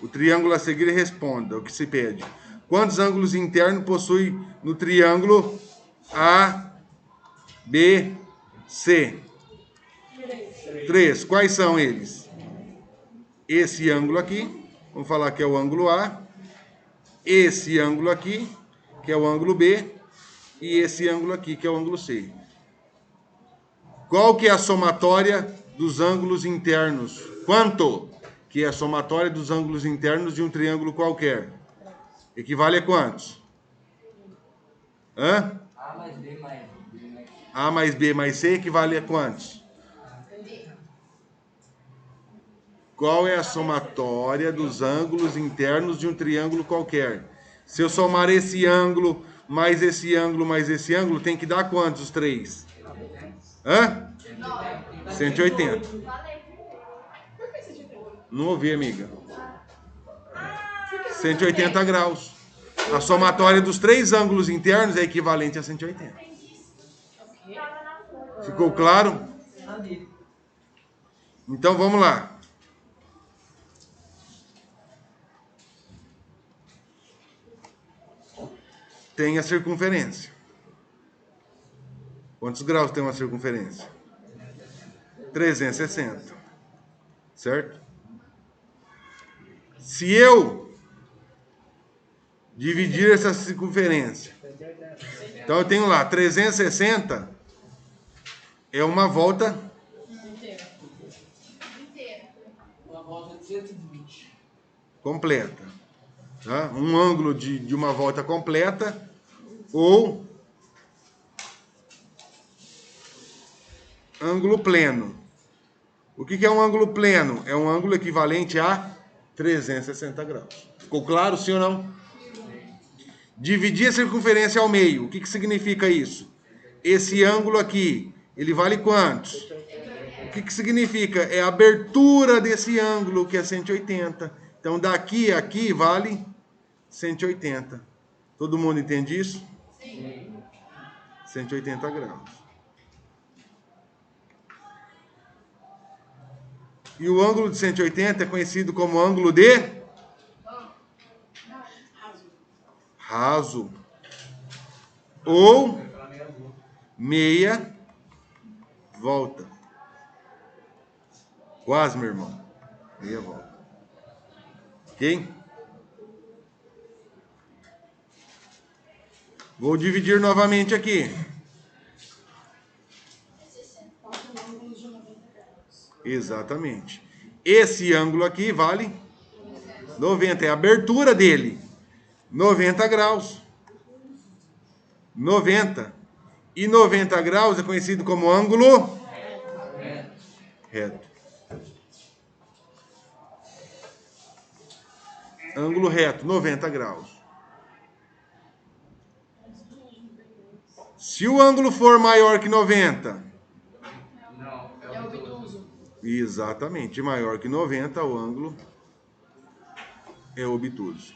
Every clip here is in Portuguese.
o triângulo a seguir responda o que se pede. Quantos ângulos internos possui no triângulo ABC? 3. Quais são eles? Esse ângulo aqui, vamos falar que é o ângulo A. Esse ângulo aqui, que é o ângulo B. E esse ângulo aqui, que é o ângulo C. Qual que é a somatória dos ângulos internos? Quanto? Que é a somatória dos ângulos internos de um triângulo qualquer. Equivale a quantos? Hã? A mais B mais B mais C. A mais B mais C equivale a quantos? Qual é a somatória dos ângulos internos de um triângulo qualquer? Se eu somar esse ângulo, mais esse ângulo, mais esse ângulo, tem que dar quantos os três? Hã? 180. Não ouvi, amiga. 180 graus. A somatória dos três ângulos internos é equivalente a 180. Ficou claro? Então vamos lá. Tem a circunferência. Quantos graus tem uma circunferência? 360. Certo? Se eu dividir essa circunferência, então eu tenho lá 360 é uma volta Uma volta de 120. completa. Tá? Um ângulo de uma volta completa ou ângulo pleno. O que é um ângulo pleno? É um ângulo equivalente a 360 graus. Ficou claro, sim ou não? Dividir a circunferência ao meio. O que significa isso? Esse ângulo aqui, ele vale quantos? O que significa? É a abertura desse ângulo, que é 180. Então, daqui a aqui vale 180. Todo mundo entende isso? Sim. 180 graus. E o ângulo de 180 é conhecido como ângulo de raso. Ou meia volta. Quase, meu irmão. Meia volta. Ok? Vou dividir novamente aqui. Exatamente. Esse ângulo aqui vale 90. É a abertura dele. 90 graus. 90. E 90 graus é conhecido como ângulo reto. Ângulo reto, 90 graus. Se o ângulo for maior que 90... Não, é obtuso. Exatamente. Maior que 90, o ângulo é obtuso.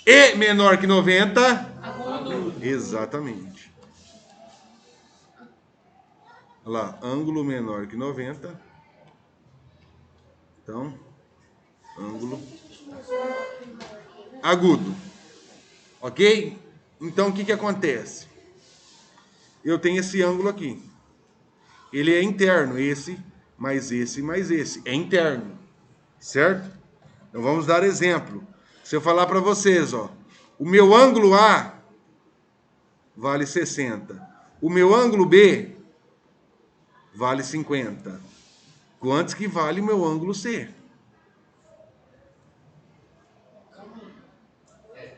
E menor que 90... Agudo. Exatamente. Olha lá, ângulo menor que 90. Então, ângulo agudo. Ok? Então, o que acontece? Eu tenho esse ângulo aqui. Ele é interno, esse, mais esse, mais esse. É interno. Certo? Então, vamos dar exemplo. Se eu falar para vocês, ó, o meu ângulo A vale 60. O meu ângulo B vale 50. Quantos que vale o meu ângulo C?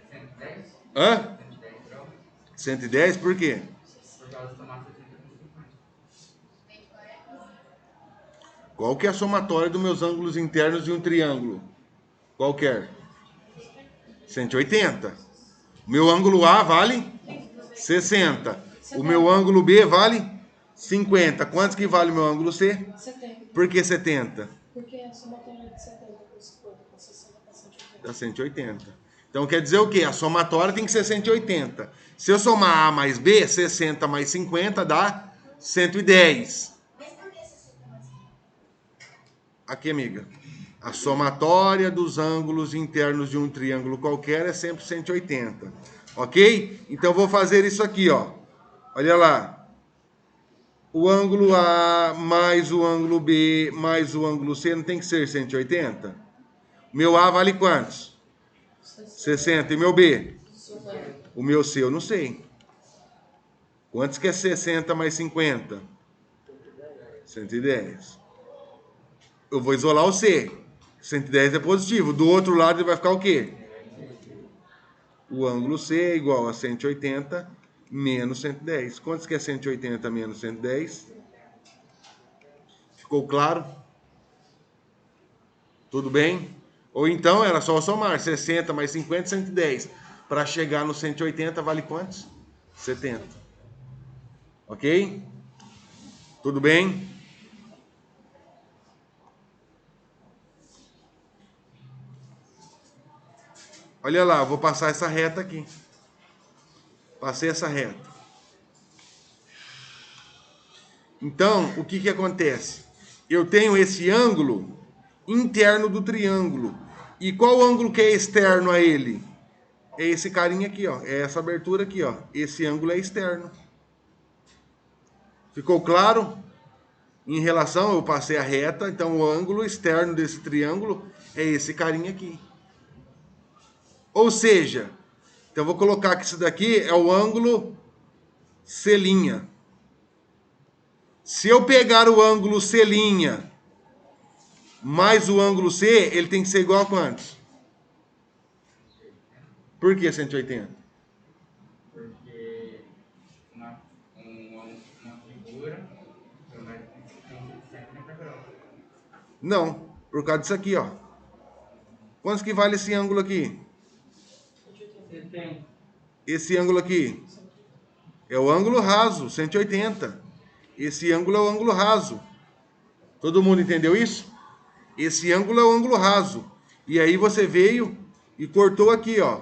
110? Hã? 110 graus. 110, por quê? Por causa da massa de 50. Qual que é a somatória dos meus ângulos internos de um triângulo? Qualquer. 180. O meu ângulo A vale 60. O meu ângulo B vale 50. Quantos que vale o meu ângulo C? 70. Por que 70? Porque a somatória de 70 com 50, com 60 dá 180. Dá 180. Então quer dizer o quê? A somatória tem que ser 180. Se eu somar A mais B, 60 mais 50 dá 110. Mas por que 60 mais 50? Aqui, amiga. A somatória dos ângulos internos de um triângulo qualquer é sempre 180. Ok? Então, vou fazer isso aqui, ó. Olha lá. O ângulo A mais o ângulo B mais o ângulo C não tem que ser 180? Meu A vale quantos? 60. E meu B? 50. O meu C eu não sei. Quantos que é 60 mais 50? 110. Eu vou isolar o C. 110 é positivo. Do outro lado ele vai ficar o quê? O ângulo C é igual a 180 menos 110. Quantos que é 180 menos 110? Ficou claro? Tudo bem? Ou então era só somar 60 mais 50, 110. Para chegar no 180 vale quantos? 70. Ok? Tudo bem? Olha lá, eu vou passar essa reta aqui. Passei essa reta. Então, o que acontece? Eu tenho esse ângulo interno do triângulo. E qual ângulo que é externo a ele? É esse carinha aqui, ó. É essa abertura aqui, ó. Esse ângulo é externo. Ficou claro? Em relação, eu passei a reta, então o ângulo externo desse triângulo é esse carinha aqui. Ou seja, então eu vou colocar que isso daqui é o ângulo C'. Se eu pegar o ângulo C' mais o ângulo C, ele tem que ser igual a quantos? Por que 180? Porque uma figura vai ser sempre grossa. Não, por causa disso aqui, ó. Quantos que vale esse ângulo aqui? 70. Esse ângulo aqui é o ângulo raso, 180. Esse ângulo é o ângulo raso. Todo mundo entendeu isso? Esse ângulo é o ângulo raso. E aí você veio e cortou aqui, ó,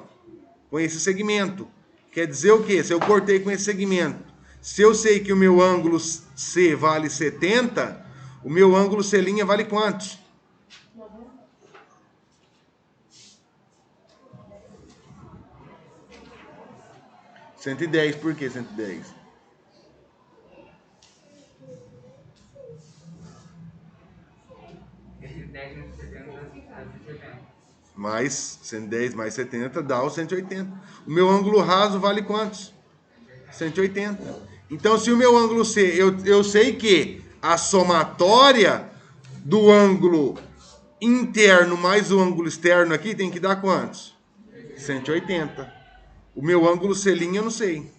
com esse segmento. Quer dizer o quê? Se eu cortei com esse segmento, se eu sei que o meu ângulo C vale 70, o meu ângulo C' vale quantos? 110. Por que 110? Esse 10 menos 70 dá 180. Mais 110 mais 70 dá o 180. O meu ângulo raso vale quantos? 180. Então, se o meu ângulo C, eu sei que a somatória do ângulo interno mais o ângulo externo aqui tem que dar quantos? 180. O meu ângulo C' eu não sei.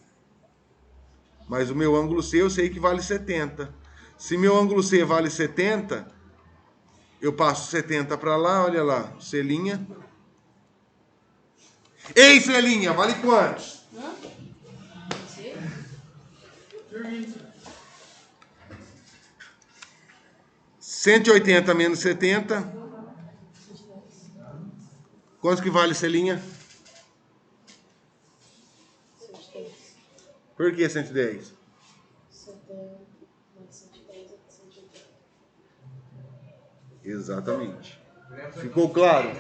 Mas o meu ângulo C eu sei que vale 70. Se meu ângulo C vale 70, eu passo 70 para lá, olha lá, C'. Ei, C', vale quantos? Hã? Você? 180 menos 70. Quantos que vale C'? 110. Por que 110? 70 mais 110 é 180. Exatamente. Ficou claro?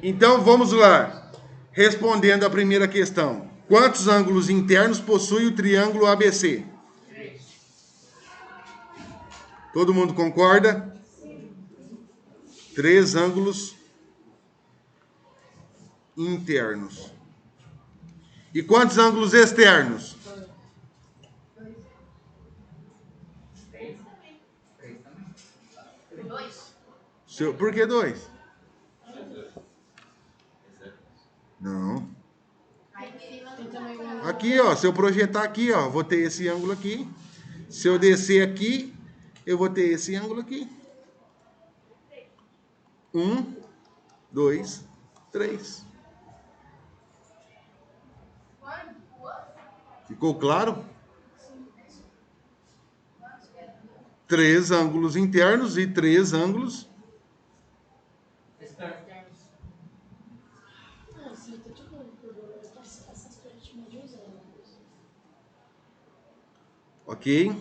Então vamos lá. Respondendo a primeira questão. Quantos ângulos internos possui o triângulo ABC? Todo mundo concorda? 3 ângulos internos. E quantos ângulos externos? 3 também. Por que 2? Não. Tem também o ângulo. Aqui, ó. Se eu projetar aqui, ó, vou ter esse ângulo aqui. Se eu descer aqui, eu vou ter esse ângulo aqui. 1, 2, 3. Ficou claro? 3 ângulos internos e 3 ângulos. Ah, sim, tá de boa. Essas coisas de medir os ângulos. Ok?